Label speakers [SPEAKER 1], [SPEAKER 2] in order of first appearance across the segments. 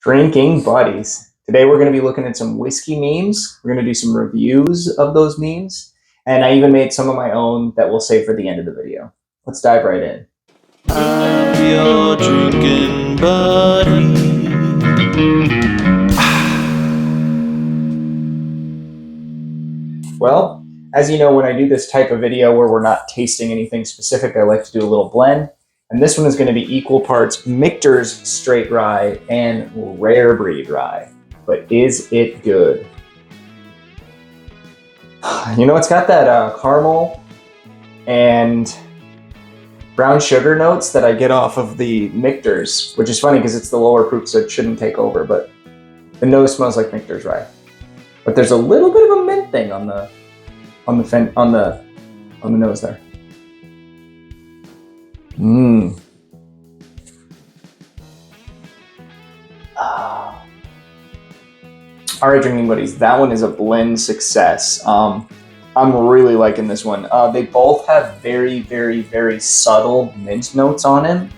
[SPEAKER 1] Drinking buddies. Today we're going to be looking at some whiskey memes. We're going to do some reviews of those memes. And I even made some of my own that we'll save for the end of the video. Let's dive right in.
[SPEAKER 2] I'm your drinking buddy.
[SPEAKER 1] Well, as you know, when I do this type of video where we're not tasting anything specific, I like to do a little blend. And this one is going to be equal parts Michter's Straight Rye and Rare Breed Rye. But is it good? You know, it's got that caramel and brown sugar notes that I get off of the Michter's, which is funny because it's the lower proof, so it shouldn't take over, but the nose smells like Michter's Rye. But there's a little bit of a mint thing on the nose there. Mmm. All right, drinking buddies, that one is a blend success. I'm really liking this one. They both have very, very, very subtle mint notes on them,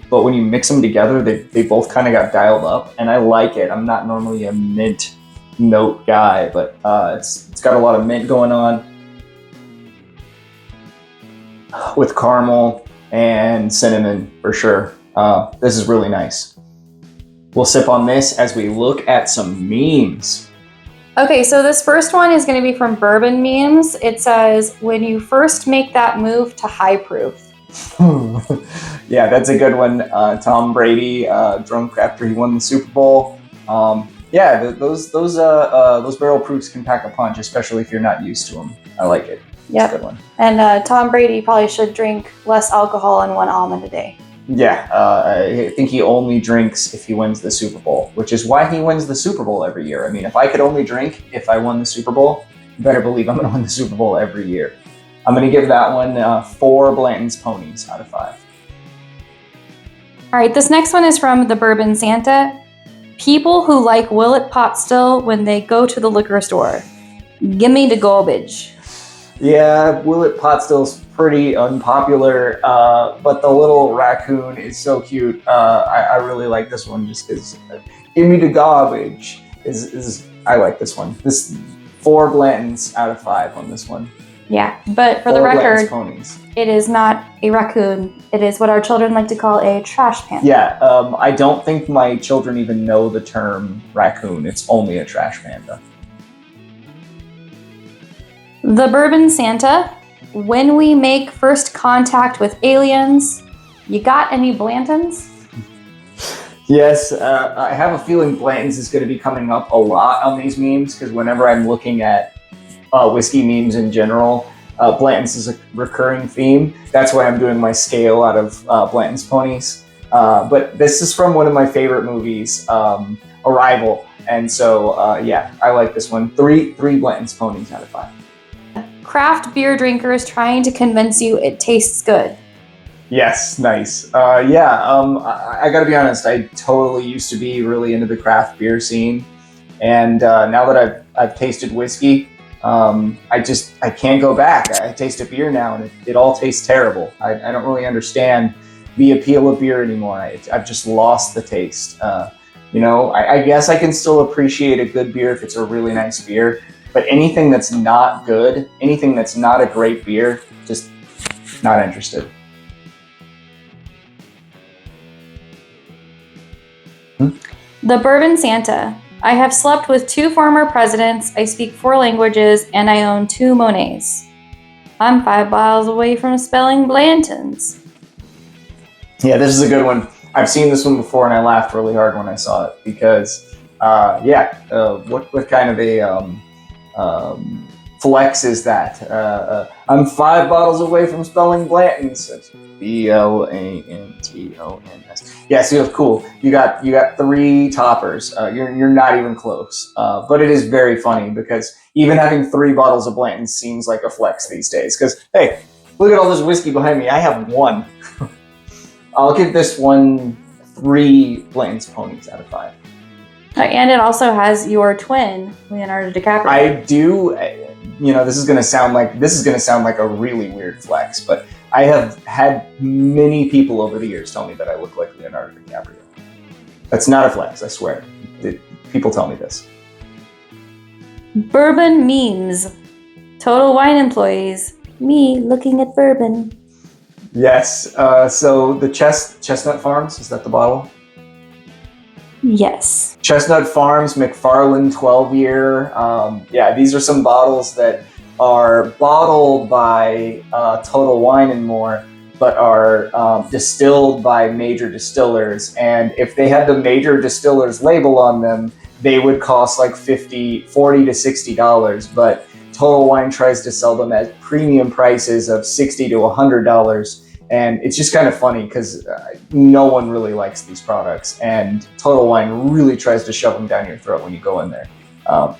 [SPEAKER 1] but when you mix them together, they both kind of got dialed up, and I like it. I'm not normally a mint note guy, but it's got a lot of mint going on with caramel and cinnamon for sure. This is really nice. We'll sip on this as we look at some memes.
[SPEAKER 3] Okay, so this first one is going to be from Bourbon Memes. It says, when you first make that move to high proof.
[SPEAKER 1] Yeah, that's a good one. Tom Brady, drunk after he won the Super Bowl. Yeah, those barrel proofs can pack a punch, especially if you're not used to them. I like it.
[SPEAKER 3] Yeah,
[SPEAKER 1] good one.
[SPEAKER 3] And Tom Brady probably should drink less alcohol and 1 almond a day.
[SPEAKER 1] Yeah, I think he only drinks if he wins the Super Bowl, which is why he wins the Super Bowl every year. I mean, if I could only drink if I won the Super Bowl, you better believe I'm going to win the Super Bowl every year. I'm going to give that one 4 Blanton's Ponies out of 5.
[SPEAKER 3] All right, this next one is from the Bourbon Santa. People who like Willet Pot Still when they go to the liquor store. Gimme the garbage.
[SPEAKER 1] Yeah, Willet Pot Still's pretty unpopular, but the little raccoon is so cute. I really like this one just because give me the garbage is I like this one. This 4 Blantons out of 5 on this one.
[SPEAKER 3] Yeah, but for the record, it is not a raccoon. It is what our children like to call a trash panda.
[SPEAKER 1] Yeah, I don't think my children even know the term raccoon. It's only a trash panda.
[SPEAKER 3] The Bourbon Santa. When we make first contact with aliens, you got any Blantons?
[SPEAKER 1] Yes, I have a feeling Blantons is going to be coming up a lot on these memes because whenever I'm looking at whiskey memes in general, Blanton's is a recurring theme. That's why I'm doing my scale out of Blanton's Ponies. But this is from one of my favorite movies, Arrival. And so, yeah, I like this one. 3 Blanton's Ponies out of 5.
[SPEAKER 3] Craft beer drinkers trying to convince you it tastes good.
[SPEAKER 1] Yes, nice. I gotta be honest, I totally used to be really into the craft beer scene. And now that I've tasted whiskey, I can't go back. I taste a beer now and it all tastes terrible. I don't really understand the appeal of beer anymore. I've just lost the taste. I guess I can still appreciate a good beer if it's a really nice beer, but anything that's not good, anything that's not a great beer, just not interested.
[SPEAKER 3] The Bourbon Santa. I have slept with 2 former presidents, I speak 4 languages, and I own 2 Monets. I'm 5 miles away from spelling Blantons.
[SPEAKER 1] Yeah, this is a good one. I've seen this one before and I laughed really hard when I saw it because, what kind of a flex is that? I'm 5 bottles away from spelling Blantons. It's Blantons. Yeah, so cool. You got 3 toppers. You're not even close. But it is very funny because even having 3 bottles of Blanton's seems like a flex these days. Because hey, look at all this whiskey behind me. I have 1. I'll give this one 3 Blanton's Ponies out of 5.
[SPEAKER 3] And it also has your twin, Leonardo DiCaprio.
[SPEAKER 1] I do. This is gonna sound like a really weird flex, but I have had many people over the years tell me that I look like Leonardo DiCaprio. That's not a flex, I swear. People tell me this.
[SPEAKER 3] Bourbon memes. Total Wine employees. Me looking at bourbon.
[SPEAKER 1] Yes. So the Chestnut Farms, is that the bottle?
[SPEAKER 3] Yes.
[SPEAKER 1] Chestnut Farms, McFarland 12-year. Yeah, these are some bottles that are bottled by Total Wine and More, but are distilled by major distillers. And if they had the major distillers label on them, they would cost like $40 to $60. But Total Wine tries to sell them at premium prices of $60 to $100. And it's just kind of funny because no one really likes these products, and Total Wine really tries to shove them down your throat when you go in there. I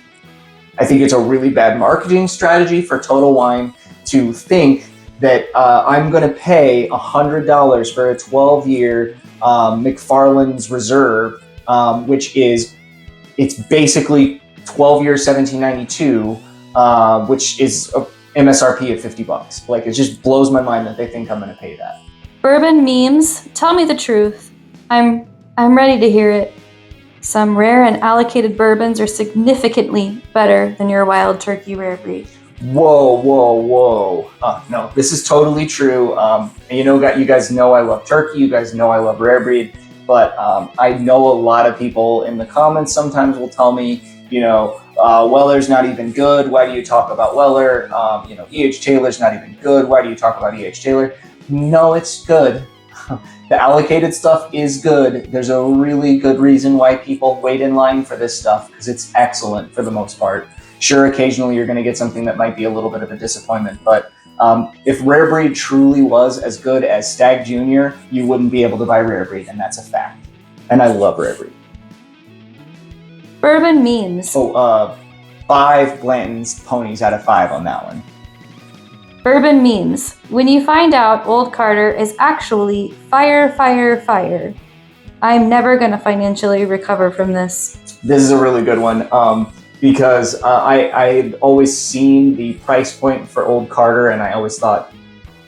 [SPEAKER 1] think it's a really bad marketing strategy for Total Wine to think that I'm going to pay $100 for a 12-year McFarland's Reserve, which it's basically 12 years, $17.92, which is a MSRP of $50. Like, it just blows my mind that they think I'm going to pay that.
[SPEAKER 3] Bourbon memes. Tell me the truth. I'm ready to hear it. Some rare and allocated bourbons are significantly better than your Wild Turkey Rare Breed.
[SPEAKER 1] Whoa. No, this is totally true. And you guys know I love turkey. You guys know I love Rare Breed. But I know a lot of people in the comments sometimes will tell me, Weller's not even good. Why do you talk about Weller? E.H. Taylor's not even good. Why do you talk about E.H. Taylor? No, it's good. The allocated stuff is good. There's a really good reason why people wait in line for this stuff, because it's excellent for the most part. Sure, occasionally you're going to get something that might be a little bit of a disappointment, but if Rare Breed truly was as good as Stag Junior, you wouldn't be able to buy Rare Breed, and that's a fact. And I love Rare Breed.
[SPEAKER 3] Bourbon memes.
[SPEAKER 1] 5 Blanton's ponies out of 5 on that one.
[SPEAKER 3] Bourbon memes. When you find out Old Carter is actually fire. I'm never going to financially recover from this.
[SPEAKER 1] This is a really good one because I'd always seen the price point for Old Carter, and I always thought,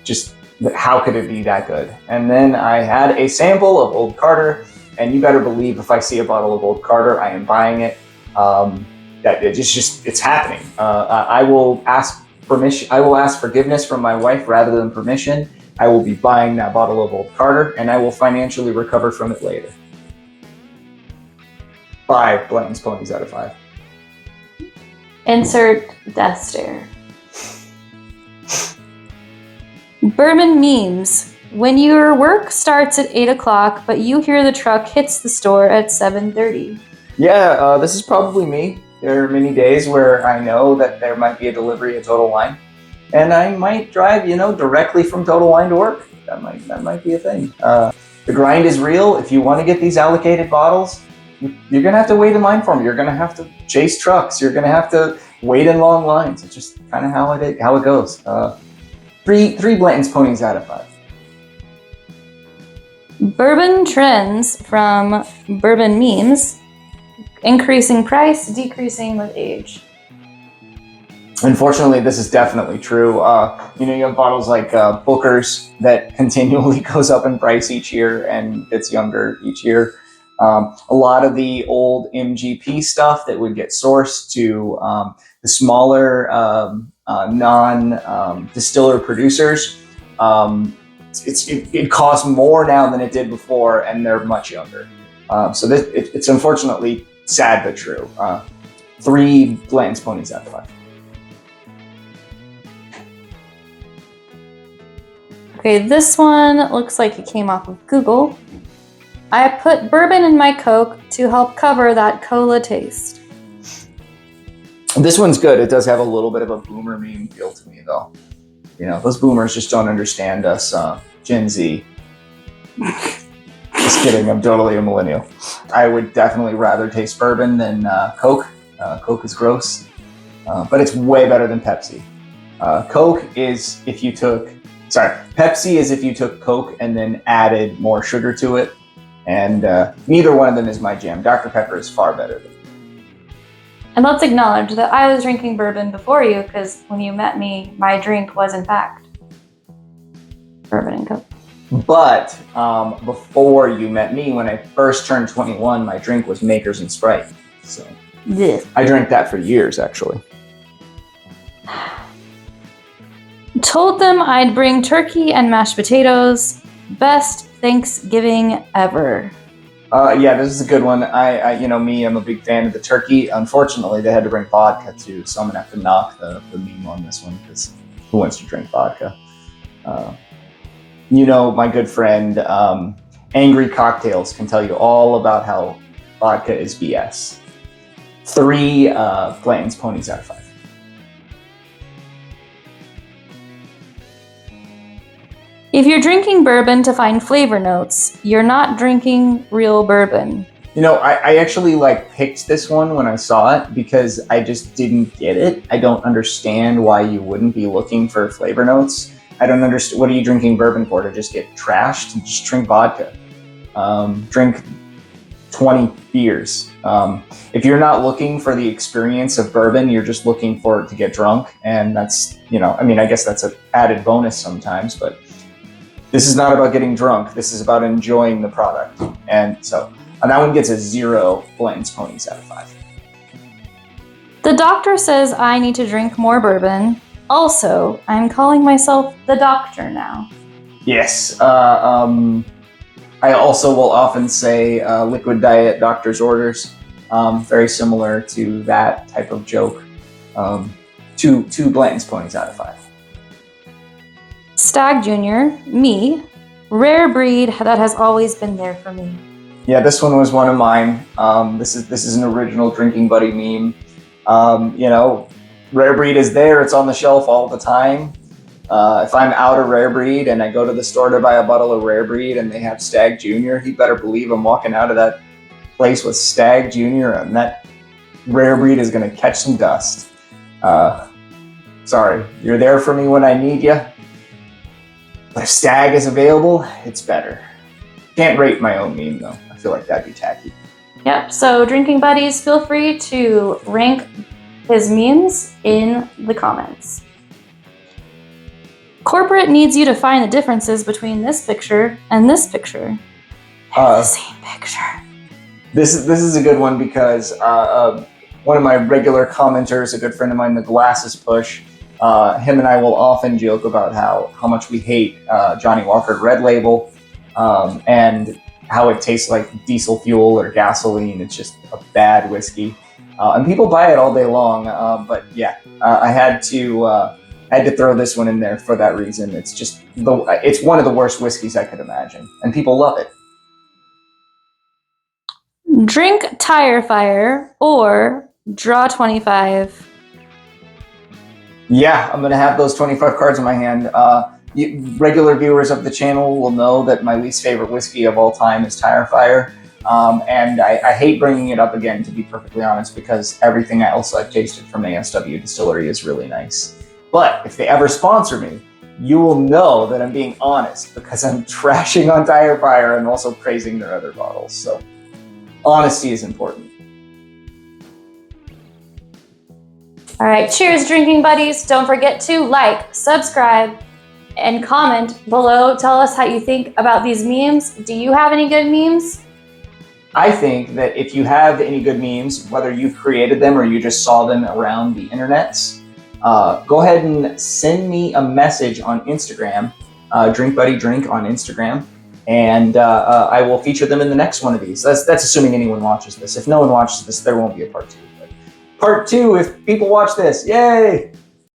[SPEAKER 1] just how could it be that good? And then I had a sample of Old Carter, and you better believe if I see a bottle of Old Carter, I am buying it. It's happening. I will ask permission. I will ask forgiveness from my wife rather than permission. I will be buying that bottle of Old Carter, and I will financially recover from it later. 5 Blanton's ponies out of 5.
[SPEAKER 3] Insert death stare. Bourbon memes. When your work starts at 8 o'clock, but you hear the truck hits the store at 7:30.
[SPEAKER 1] Yeah, this is probably me. There are many days where I know that there might be a delivery at Total Wine, and I might drive, directly from Total Wine to work. That might be a thing. The grind is real. If you want to get these allocated bottles, you're gonna have to wait in line for them. You're gonna have to chase trucks. You're gonna have to wait in long lines. It's just kind of how it goes. 3 Blanton's ponies out of 5.
[SPEAKER 3] Bourbon trends from bourbon memes. Increasing price, decreasing with age.
[SPEAKER 1] Unfortunately, this is definitely true. You have bottles like Booker's that continually goes up in price each year and gets younger each year. A lot of the old MGP stuff that would get sourced to the smaller non-distiller producers, it costs more now than it did before, and they're much younger. So it's unfortunately sad but true. 3 Blanton's ponies out of 5.
[SPEAKER 3] Okay, this one looks like it came off of Google. I put bourbon in my Coke to help cover that cola taste.
[SPEAKER 1] This one's good. It does have a little bit of a boomer meme feel to me, though. Those boomers just don't understand us Gen Z. Just kidding, I'm totally a millennial. I would definitely rather taste bourbon than Coke. Coke is gross, but it's way better than Pepsi. Pepsi is if you took Coke and then added more sugar to it, and neither one of them is my jam. Dr. Pepper is far better than.
[SPEAKER 3] And let's acknowledge that I was drinking bourbon before you, because when you met me, my drink was in fact bourbon and Coke.
[SPEAKER 1] But before you met me, when I first turned 21, my drink was Makers and Sprite. So I drank that for years, actually.
[SPEAKER 3] Told them I'd bring turkey and mashed potatoes. Best Thanksgiving ever.
[SPEAKER 1] Yeah, this is a good one. I'm a big fan of the turkey. Unfortunately, they had to bring vodka too, so I'm gonna have to knock the meme on this one because who wants to drink vodka? My good friend Angry Cocktails can tell you all about how vodka is BS. 3 Blanton's ponies out of 5.
[SPEAKER 3] If you're drinking bourbon to find flavor notes, you're not drinking real bourbon.
[SPEAKER 1] I actually picked this one when I saw it because I just didn't get it. I don't understand why you wouldn't be looking for flavor notes. I don't understand. What are you drinking bourbon for? To just get trashed? Just drink vodka. Drink 20 beers. If you're not looking for the experience of bourbon, you're just looking for it to get drunk. And that's, I guess that's an added bonus sometimes, but this is not about getting drunk. This is about enjoying the product. And so that one gets a 0 Blanton's ponies out of 5.
[SPEAKER 3] The doctor says I need to drink more bourbon. Also, I'm calling myself the doctor now.
[SPEAKER 1] Yes. I also will often say liquid diet doctor's orders. Very similar to that type of joke. 2 Blanton's ponies out of 5.
[SPEAKER 3] Stag Jr., me, rare breed that has always been there for me.
[SPEAKER 1] Yeah, this one was one of mine. This is an original Drinking Buddy meme. Rare breed is there. It's on the shelf all the time. If I'm out of rare breed and I go to the store to buy a bottle of rare breed and they have Stag Jr., he better believe I'm walking out of that place with Stag Jr. and that rare breed is going to catch some dust. Sorry, you're there for me when I need you. But if Stag is available, it's better. Can't rate my own meme though. I feel like that'd be tacky.
[SPEAKER 3] Yep, so drinking buddies, feel free to rank his memes in the comments. Corporate needs you to find the differences between this picture and this picture. They're the same picture.
[SPEAKER 1] This is a good one because one of my regular commenters, a good friend of mine, the Glasses Push, him and I will often joke about how much we hate Johnny Walker Red Label and how it tastes like diesel fuel or gasoline. It's just a bad whiskey. And people buy it all day long. But yeah, I had to throw this one in there for that reason. It's just it's one of the worst whiskeys I could imagine. And people love it.
[SPEAKER 3] Drink Tire Fire or draw 25.
[SPEAKER 1] Yeah, I'm going to have those 25 cards in my hand. Regular viewers of the channel will know that my least favorite whiskey of all time is Tire Fire. And I hate bringing it up again, to be perfectly honest, because everything else I've tasted from ASW Distillery is really nice. But if they ever sponsor me, you will know that I'm being honest because I'm trashing on Tire Fire and also praising their other bottles. So honesty is important.
[SPEAKER 3] All right, cheers, drinking buddies. Don't forget to like, subscribe, and comment below. Tell us how you think about these memes. Do you have any good memes?
[SPEAKER 1] I think that if you have any good memes, whether you've created them or you just saw them around the internets, go ahead and send me a message on Instagram, Drink Buddy Drink on Instagram, and I will feature them in the next one of these. That's assuming anyone watches this. If no one watches this, there won't be a part 2. But part 2, if people watch this, yay!